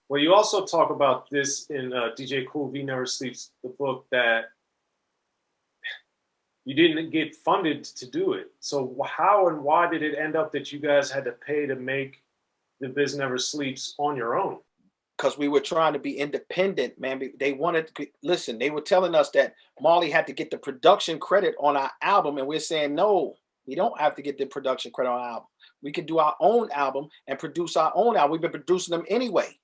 Well, you also talk about this in DJ Cool V Never Sleeps, the book, that you didn't get funded to do it. So how and why did it end up that you guys had to pay to make the Biz Never Sleeps on your own? Because we were trying to be independent, man. They wanted to listen. They were telling us that Marley had to get the production credit on our album, and we're saying no, we don't have to get the production credit on our album. We can do our own album and produce our own album. We've been producing them anyway.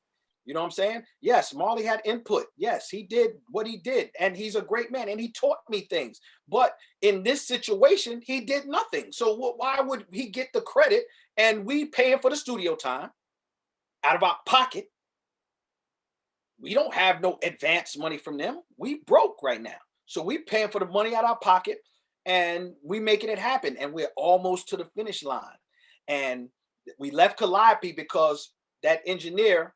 You know what I'm saying? Yes, Marley had input. Yes, he did what he did, and he's a great man, and he taught me things. But in this situation, he did nothing. So why would he get the credit? And we paying for the studio time out of our pocket. We don't have no advance money from them. We broke right now. So we paying for the money out of our pocket, and we making it happen. And we're almost to the finish line. And we left Calliope because that engineer,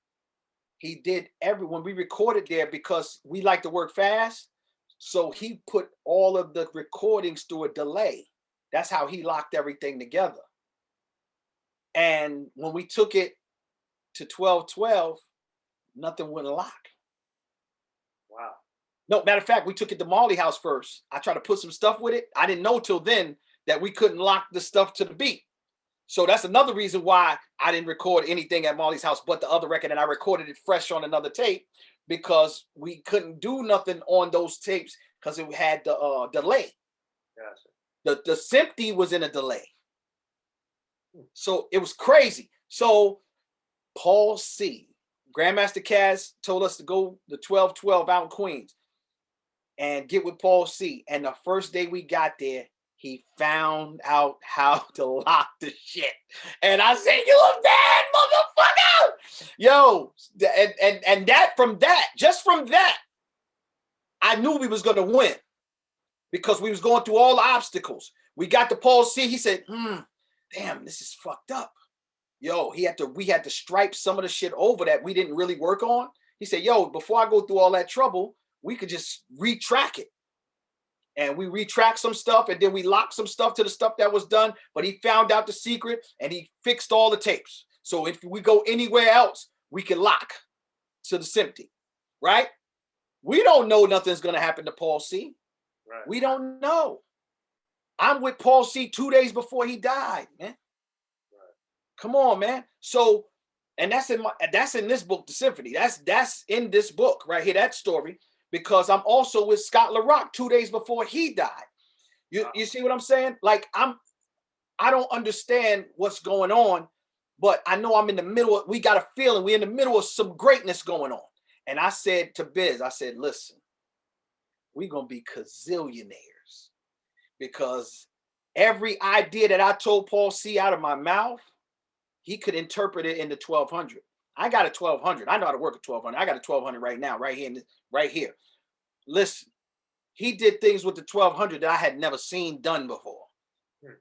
he did when we recorded there, because we like to work fast. So he put all of the recordings through a delay. That's how he locked everything together. And when we took it to 1212, nothing wouldn't lock. Wow. No, matter of fact, we took it to Marley house first. I tried to put some stuff with it. I didn't know till then that we couldn't lock the stuff to the beat. So that's another reason why I didn't record anything at Marley's house but the other record, and I recorded it fresh on another tape, because we couldn't do nothing on those tapes because it had the delay. Gotcha. The Simpty was in a delay. So it was crazy. So Paul C, Grandmaster Caz, told us to go the 1212 out in Queens and get with Paul C. And the first day we got there, he found out how to lock the shit. And I said, "You a bad motherfucker." Yo, and that from that, just from that, I knew we was gonna win, because we was going through all the obstacles. We got to Paul C. He said, damn, this is fucked up. Yo, we had to stripe some of the shit over that we didn't really work on. He said, yo, before I go through all that trouble, we could just retrack it. And we retracked some stuff, and then we locked some stuff to the stuff that was done, but he found out the secret and he fixed all the tapes. So if we go anywhere else, we can lock to the Simpty, right? We don't know nothing's gonna happen to Paul C. Right. We don't know. I'm with Paul C 2 days before he died, man. Come on, man. So, and that's in this book, The Symphony. That's in this book right here, that story, because I'm also with Scott LaRock 2 days before he died. You see what I'm saying? Like, I don't understand what's going on, but I know I'm in the middle we got a feeling we're in the middle of some greatness going on. And I said to Biz, I said, listen, we're gonna be gazillionaires, because every idea that I told Paul C out of my mouth, he could interpret it into 1200. I got a 1200. I know how to work a 1200. I got a 1200 right now, right here, right here. Listen, he did things with the 1200 that I had never seen done before.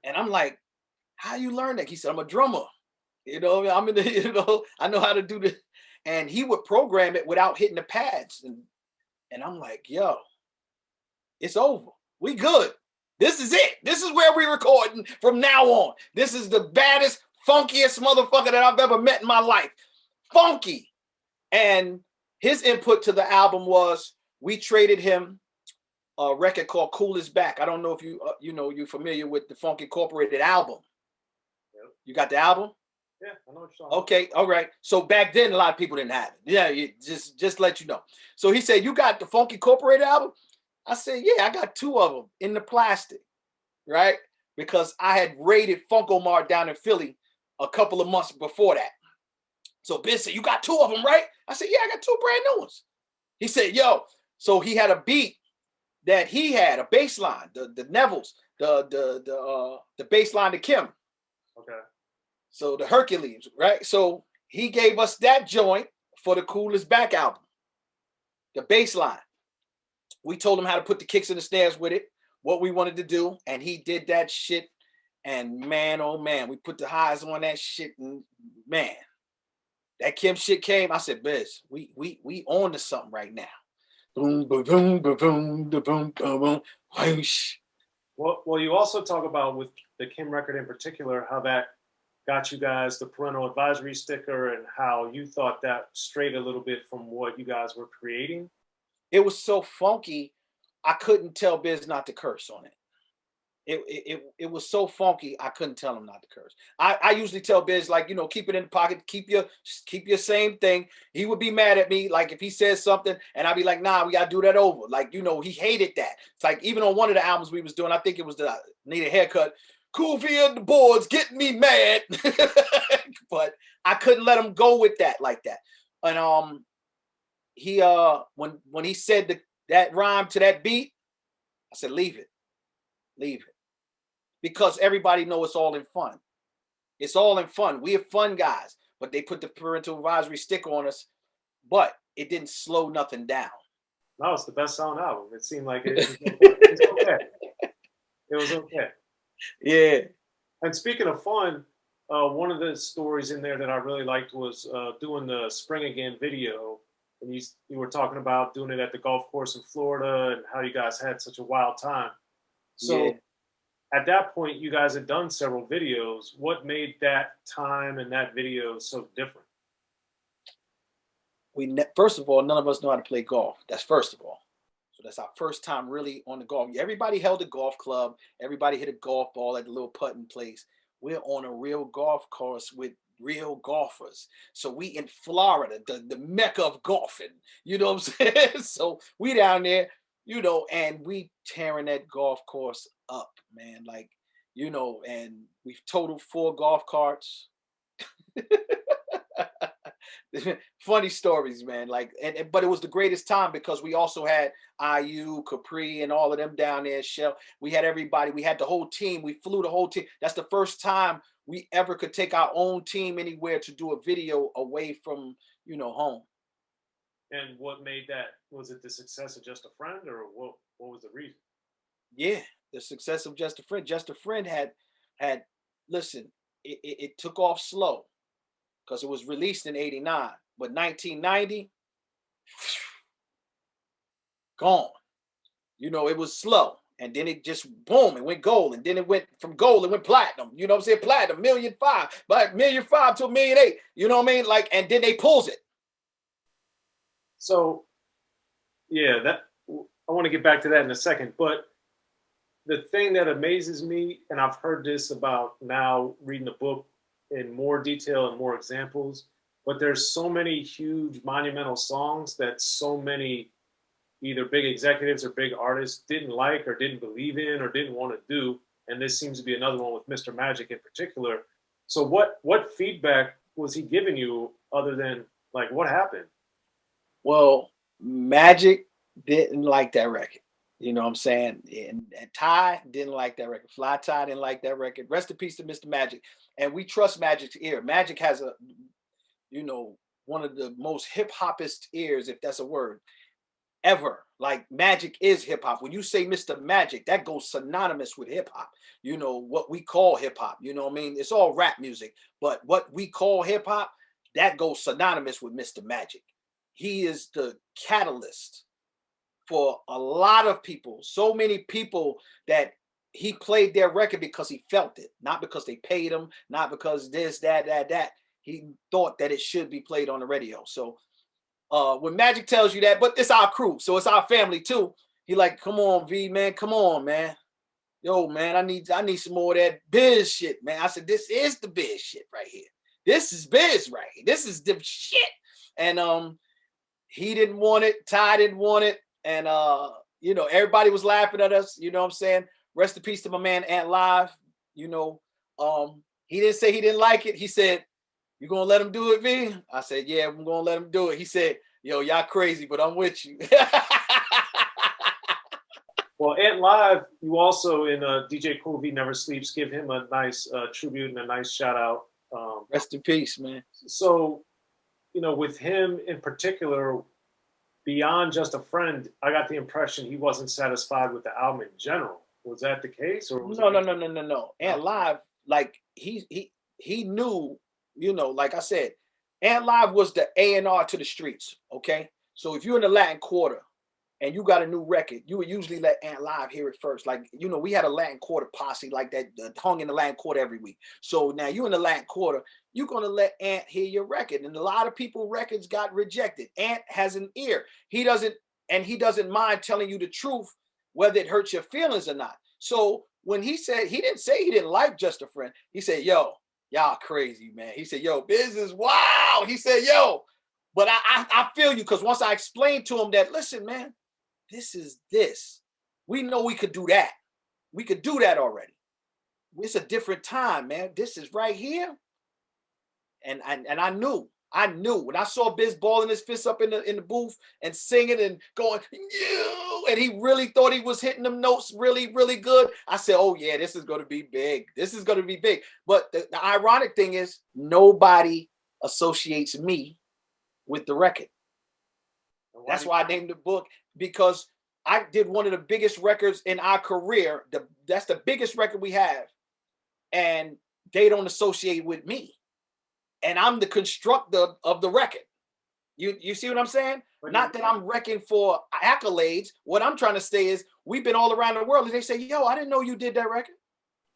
And I'm like, how you learn that? He said, I'm a drummer. You know, I'm in the, I know how to do this. And he would program it without hitting the pads. And I'm like, yo, it's over. We good. This is it. This is where we're recording from now on. This is the baddest, funkiest motherfucker that I've ever met in my life. Funky. And his input to the album was, we traded him a record called Cool Is Back. I don't know if you're familiar with the Funk Incorporated album. Yep. You got the album? Yeah, I know what you're talking Okay, all right. So back then, a lot of people didn't have it. Yeah, just let you know. So he said, you got the Funk Incorporated album? I said, yeah, I got 2 of them in the plastic, right? Because I had raided Funko Mart down in Philly a couple of months before that. So Biz said, you got 2 of them, right? I said, yeah, I got 2 brand new ones. He said, yo, so he had a beat that he had, a bass line, the Neville's, the bass line to K.I.M. Okay. So the Hercules, right? So he gave us that joint for the Cool Is Back album, the bass line. We told him how to put the kicks and the snares with it, what we wanted to do, and he did that shit. And man, oh man, we put the highs on that shit, and man, that K.I.M. shit came. I said, Biz, we on to something right now. Boom, boom, boom, boom, boom, boom, boom, whoosh. Well, you also talk about with the K.I.M. record in particular, how that got you guys the parental advisory sticker and how you thought that strayed a little bit from what you guys were creating? It was so funky, I couldn't tell Biz not to curse on it. It was so funky, I couldn't tell him not to curse. I usually tell Biz, like, you know, keep it in the pocket, keep your same thing. He would be mad at me, like if he says something, and I'd be like, nah, we gotta do that over. Like, you know, he hated that. It's like even on one of the albums we was doing, I think it was the Need a Haircut. Cool via the boards, getting me mad. But I couldn't let him go with that like that. And he when he said that rhyme to that beat, I said, leave it, leave it. Because everybody know it's all in fun. It's all in fun. We are fun guys, but they put the parental advisory sticker on us, but it didn't slow nothing down. No, it's the best sound album. It seemed like it was okay. It was okay. Yeah. And speaking of fun, one of the stories in there that I really liked was doing the Spring Again video. And you were talking about doing it at the golf course in Florida and how you guys had such a wild time. So Yeah. at that point, you guys had done several videos. What made that time and that video so different? First of all, none of us know how to play golf. That's first of all. So that's our first time really on the golf. Everybody held a golf club. Everybody hit a golf ball at the little putting place. We're on a real golf course with real golfers. So we in Florida, the mecca of golfing. You know what I'm saying? So we down there, you know, and we tearing that golf course up, man. Like, you know, and we've totaled 4 golf carts. Funny stories, man. Like, but it was the greatest time because we also had IU, Capri, and all of them down there. Shell. We had everybody. We had the whole team. We flew the whole team. That's the first time we ever could take our own team anywhere to do a video away from, you know, home. And what made that? Was it the success of Just a Friend, or what was the reason? Yeah, the success of Just a Friend. Just a Friend had listen. It took off slow because it was released in '89, but 1990 gone. You know, it was slow. And then it just boom, it went gold. And then it went from gold, it went platinum. You know what I'm saying? Platinum, 1,000,005, like 1,000,005 to 1,000,008. You know what I mean? Like, and then they pulls it. So yeah, that I want to get back to that in a second. But the thing that amazes me, and I've heard this about now reading the book in more detail and more examples, but there's so many huge monumental songs that so many either big executives or big artists didn't like or didn't believe in or didn't want to do. And this seems to be another one with Mr. Magic in particular. So what feedback was he giving you other than like what happened? Well, Magic didn't like that record. You know what I'm saying? And Ty didn't like that record. Fly Ty didn't like that record. Rest in peace to Mr. Magic. And we trust Magic's ear. Magic has a, you know, one of the most hip hopist ears, if that's a word, ever. Like Magic is hip hop. When you say Mr. Magic, that goes synonymous with hip hop. You know, what we call hip hop. You know what I mean? It's all rap music, but what we call hip hop, that goes synonymous with Mr. Magic. He is the catalyst for a lot of people. So many people that he played their record because he felt it, not because they paid him, not because this, that. He thought that it should be played on the radio. So when Magic tells you that, but it's our crew, so it's our family too. He like, come on, V man, come on, man. Yo, man, I need some more of that Biz shit, man. I said, this is the Biz shit right here. This is Biz right here. This is the shit. And he didn't want it, Ty didn't want it, and you know, everybody was laughing at us. You know what I'm saying? Rest in peace to my man Ant Live. You know, he didn't say he didn't like it. He said, you gonna let him do it, V? I said, yeah, I'm gonna let him do it. He said, yo, y'all crazy, but I'm with you. Well, Ant Live, you also in DJ Cool V Never Sleeps, give him a nice tribute and a nice shout out. Rest in peace, man. So, you know, with him in particular, beyond Just a Friend, I got the impression he wasn't satisfied with the album in general. Was that the case, or was No. Ant Live, like he knew, you know, like I said, Ant Live was the A&R to the streets. Okay, so if you're in the Latin Quarter, and you got a new record, you would usually let Ant Live hear it first. Like, you know, we had a Latin Quarter posse like that, hung in the Latin Quarter every week. So now you in the Latin Quarter, you're gonna let Ant hear your record. And a lot of people records got rejected. Ant has an ear. He doesn't mind telling you the truth, whether it hurts your feelings or not. So when he said, he didn't say he didn't like Just a Friend. He said, yo, y'all crazy, man. He said, yo, Biz is wow. He said, yo, but I feel you, because once I explained to him that, listen, man, this is this. We know we could do that. We could do that already. It's a different time, man. This is right here. And I knew when I saw Biz balling his fists up in the booth and singing and going, you, and he really thought he was hitting them notes really, really good. I said, oh yeah, this is going to be big. This is going to be big. But the ironic thing is, nobody associates me with the record. That's why I named the book, because I did one of the biggest records in our career. That's the biggest record we have. And they don't associate with me. And I'm the constructor of the record. You see what I'm saying? Not that I'm wrecking for accolades. What I'm trying to say is, we've been all around the world and they say, yo, I didn't know you did that record.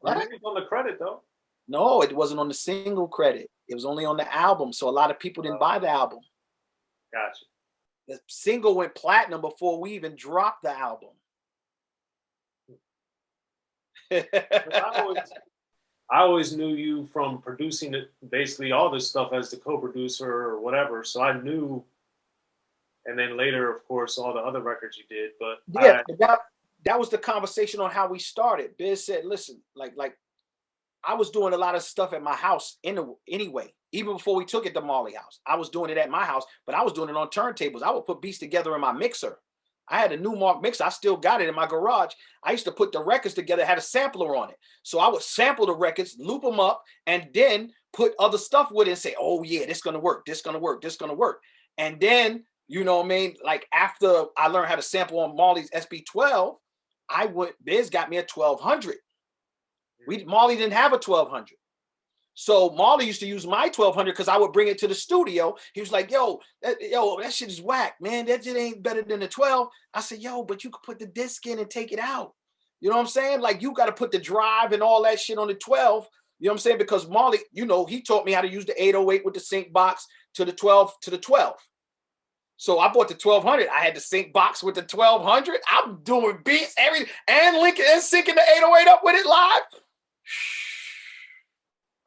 Right? It was on the credit though. No, it wasn't on the single credit. It was only on the album. So a lot of people didn't buy the album. Gotcha. The single went platinum before we even dropped the album. I always knew you from producing it, basically all this stuff as the co-producer or whatever. So I knew, and then later, of course, all the other records you did. But yeah, that was the conversation on how we started. Biz said, listen, like I was doing a lot of stuff at my house anyway. Even before we took it to Marley House, I was doing it at my house, but I was doing it on turntables. I would put beats together in my mixer. I had a new Mark mixer. I still got it in my garage. I used to put the records together, had a sampler on it. So I would sample the records, loop them up, and then put other stuff with it and say, oh yeah, this is gonna work, this is gonna work, this is gonna work. And then, you know what I mean? Like after I learned how to sample on Marley's SB12, Biz got me a 1200. Marley didn't have a 1200. So Marley used to use my 1200 because I would bring it to the studio. He was like, yo, that shit is whack, man. That shit ain't better than the 12. I said, yo, but you could put the disc in and take it out. You know what I'm saying? Like, you got to put the drive and all that shit on the 12. You know what I'm saying? Because Marley, you know, he taught me how to use the 808 with the sync box to the 12 to the 12. So I bought the 1200. I had the sync box with the 1200. I'm doing beats and linking and syncing the 808 up with it live.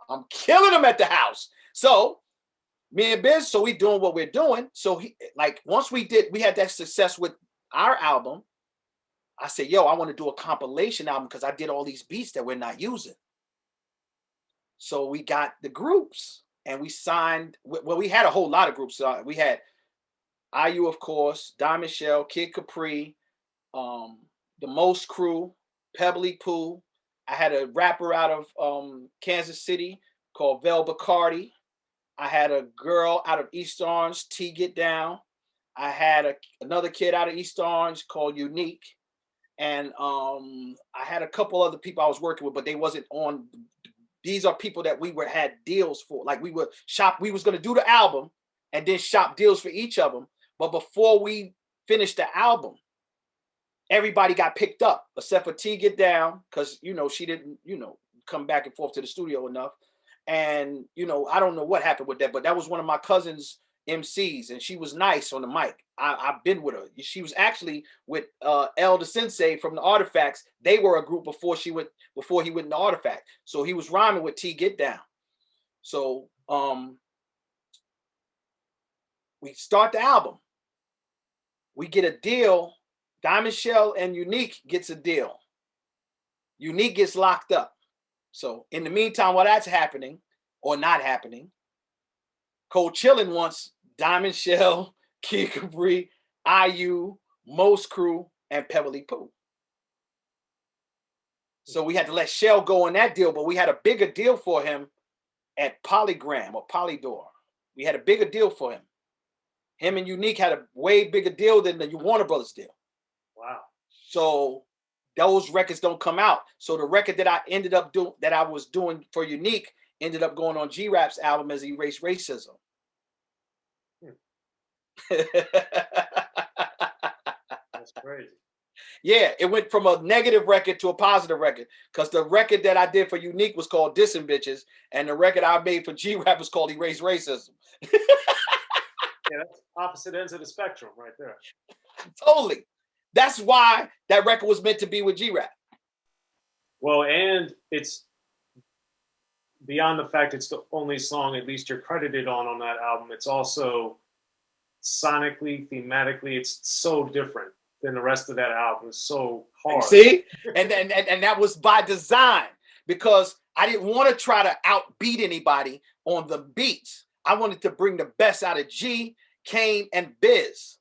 I'm killing them at the house. So me and Biz, so we doing what we're doing. So once we had that success with our album, I said, yo, I want to do a compilation album because I did all these beats that we're not using. So we got the groups and we signed, well, we had a whole lot of groups. We had IU, of course, Diamond Shell, Kid Capri, the Most Crew, Pebbly Pooh. I had a rapper out of Kansas City called Vel Bacardi. I had a girl out of East Orange, T Get Down. I had another kid out of East Orange called Unique. And I had a couple other people I was working with, but they wasn't on. These are people that we had deals for. Like we was going to do the album and then shop deals for each of them. But before we finished the album, everybody got picked up except for T Get Down, because, you know, she didn't, you know, come back and forth to the studio enough. And, you know, I don't know what happened with that, but that was one of my cousin's MCs, and she was nice on the mic. I've been with her. She was actually with El the Sensei from the Artifacts. They were a group before he went in the Artifact. So he was rhyming with T Get Down. So we start the album. We get a deal. Diamond Shell and Unique gets a deal. Unique gets locked up. So in the meantime, while that's happening or not happening, Cold Chillin' wants Diamond Shell, Kid Capri, IU, Most Crew, and Pebbly Pooh. So we had to let Shell go on that deal, but we had a bigger deal for him at Polygram or Polydor. We had a bigger deal for him. Him and Unique had a way bigger deal than the Warner Brothers deal. Wow. So those records don't come out. So the record that I ended up doing, that I was doing for Unique, ended up going on G-Rap's album as Erase Racism. That's That's crazy. Yeah, it went from a negative record to a positive record. Because the record that I did for Unique was called Dissin' Bitches, and the record I made for G-Rap was called Erase Racism. Yeah, that's opposite ends of the spectrum right there. Totally. That's why that record was meant to be with G-Rap. Well, and it's beyond the fact it's the only song at least you're credited on that album. It's also sonically, thematically, it's so different than the rest of that album. It's so hard. See? and that was by design, because I didn't want to try to outbeat anybody on the beats. I wanted to bring the best out of G, Kane, and Biz.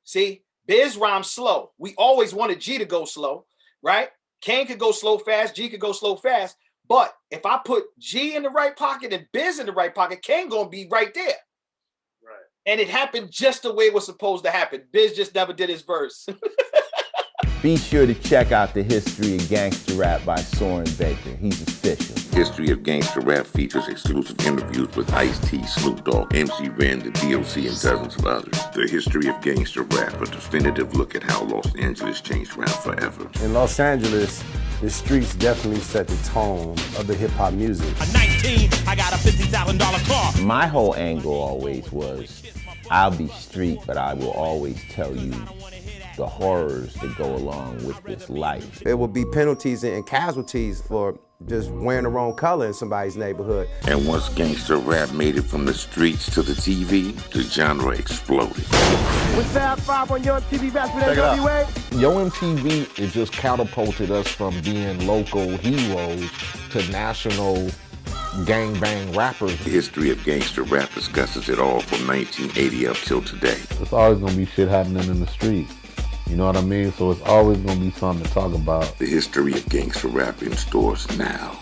See? Biz rhymes slow. We always wanted G to go slow, right? Kane could go slow fast, G could go slow fast. But if I put G in the right pocket and Biz in the right pocket, Kane gonna be right there. Right. And it happened just the way it was supposed to happen. Biz just never did his verse. Be sure to check out the History of Gangster Rap by Soren Baker. He's official. History of Gangster Rap features exclusive interviews with Ice-T, Snoop Dogg, MC Ren, the D.O.C, and dozens of others. The History of Gangster Rap, a definitive look at how Los Angeles changed rap forever. In Los Angeles, the streets definitely set the tone of the hip-hop music. At 19, I got a $50,000 car. My whole angle always was, I'll be street, but I will always tell you the horrors that go along with this life. There will be penalties and casualties for just wearing the wrong color in somebody's neighborhood. And once gangster rap made it from the streets to the TV, the genre exploded. With Fab 5 on your TV back with NWA. Yo MTV, it just catapulted us from being local heroes to national gangbang rappers. The History of Gangster Rap discusses it all from 1980 up till today. It's always gonna be shit happening in the streets. You know what I mean? So it's always gonna be something to talk about. The History of Gangster Rap in stores now.